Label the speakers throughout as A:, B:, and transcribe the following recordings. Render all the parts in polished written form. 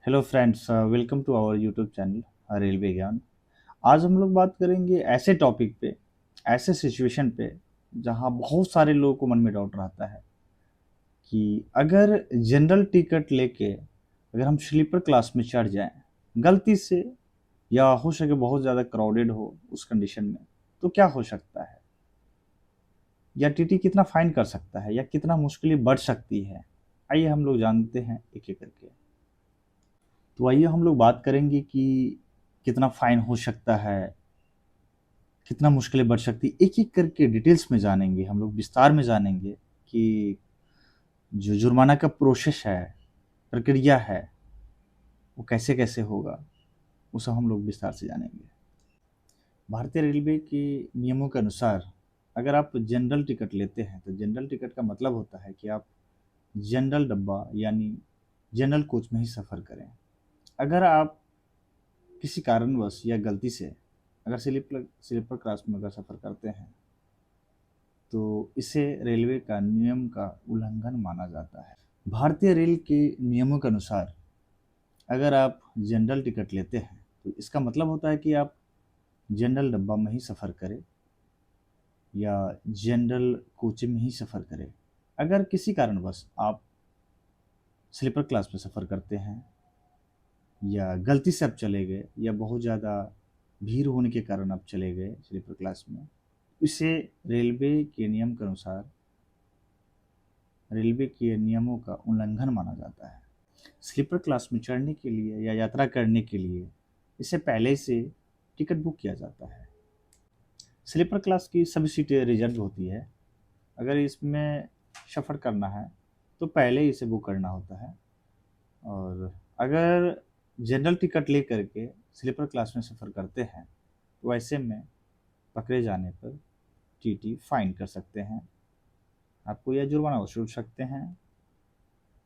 A: Hello friends, welcome to our YouTube channel railway Gyan. आज हम लोग बात करेंगे ऐसे टॉपिक पे, ऐसे सिचुएशन पे जहां बहुत सारे लोगों को मन में डाउट रहता है कि अगर जनरल टिकट लेके अगर हम स्लीपर क्लास में चढ़ जाएं गलती से, या हो सके बहुत ज़्यादा क्राउडेड हो उस कंडीशन में, तो क्या हो सकता है, या टीटी कितना फाइन कर सकता है, या कितना मुश्किलें बढ़ सकती है। आइए हम लोग जानते हैं एक एक करके। तो आइए हम लोग बात करेंगे कि कितना फाइन हो सकता है, कितना मुश्किलें बढ़ सकती, एक एक करके डिटेल्स में जानेंगे, हम लोग विस्तार में जानेंगे कि जो जुर्माना का प्रोसेस है, प्रक्रिया है, वो कैसे कैसे होगा, वो सब हम लोग विस्तार से जानेंगे। भारतीय रेलवे के नियमों के अनुसार अगर आप जनरल टिकट लेते हैं तो जनरल टिकट का मतलब होता है कि आप जनरल डब्बा यानी जनरल कोच में ही सफ़र करें। अगर आप किसी कारणवश या गलती से अगर स्लीपर स्लीपर क्लास में अगर सफ़र करते हैं तो इसे रेलवे का नियम का उल्लंघन माना जाता है। भारतीय रेल के नियमों के अनुसार अगर आप जनरल टिकट लेते हैं तो इसका मतलब होता है कि आप जनरल डब्बा में ही सफ़र करें या जनरल कोच में ही सफ़र करें। अगर किसी कारणवश आप स्लीपर क्लास में सफ़र करते हैं या गलती से आप चले गए या बहुत ज़्यादा भीड़ होने के कारण आप चले गए स्लीपर क्लास में, इसे रेलवे के नियम के अनुसार रेलवे के नियमों का उल्लंघन माना जाता है। स्लीपर क्लास में चढ़ने के लिए या यात्रा करने के लिए इससे पहले से टिकट बुक किया जाता है। स्लीपर क्लास की सभी सीटें रिजर्व होती है। अगर इसमें सफ़र करना है तो पहले ही इसे बुक करना होता है। और अगर जनरल टिकट ले करके स्लीपर क्लास में सफ़र करते हैं तो ऐसे में पकड़े जाने पर टीटी फाइन कर सकते हैं आपको, या जुर्माना वसूल सकते हैं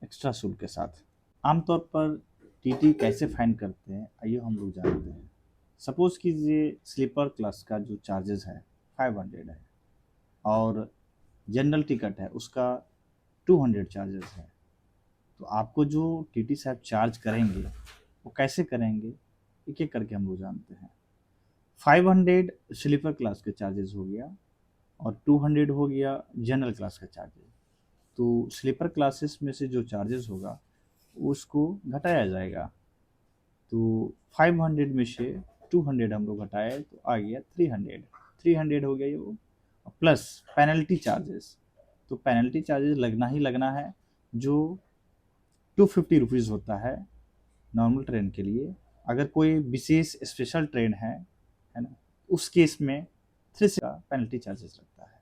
A: एक्स्ट्रा शुल्क के साथ। आमतौर पर टीटी कैसे फाइन करते हैं आइए हम लोग जानते हैं। सपोज़ कीजिए स्लीपर क्लास का जो चार्जेस है 500 है और जनरल टिकट है उसका 200 चार्जेस है। तो आपको जो टीटी साहब चार्ज करेंगे वो कैसे करेंगे, एक एक करके हम लोग जानते हैं। 500 स्लीपर क्लास के चार्जेस हो गया और 200 हो गया जनरल क्लास का चार्जेस। तो स्लीपर क्लासेस में से जो चार्जेस होगा उसको घटाया जाएगा। तो 500 में से 200 हम लोग घटाए तो आ गया 300। 300 हो गया ये वो, प्लस पेनल्टी चार्जेस। तो पेनल्टी चार्जेस लगना ही लगना है, जो 250 रुपीज़ होता है नॉर्मल ट्रेन के लिए। अगर कोई विशेष स्पेशल ट्रेन है ना, उस केस में 300 का पेनल्टी चार्जेस लगता है।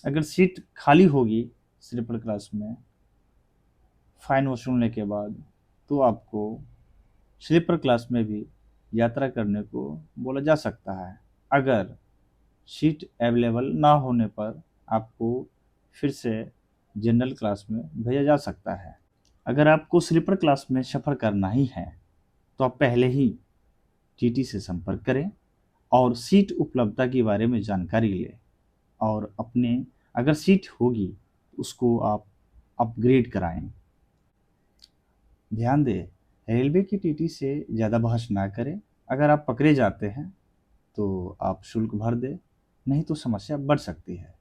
A: अगर सीट खाली होगी स्लीपर क्लास में फाइन वसूलने के बाद तो आपको स्लीपर क्लास में भी यात्रा करने को बोला जा सकता है। अगर सीट अवेलेबल ना होने पर आपको फिर से जनरल क्लास में भेजा जा सकता है। अगर आपको स्लीपर क्लास में सफ़र करना ही है तो आप पहले ही टीटी से संपर्क करें और सीट उपलब्धता के बारे में जानकारी लें, और अपने अगर सीट होगी उसको आप अपग्रेड कराएं। ध्यान दें, रेलवे की टीटी से ज़्यादा बहस ना करें। अगर आप पकड़े जाते हैं तो आप शुल्क भर दें, नहीं तो समस्या बढ़ सकती है।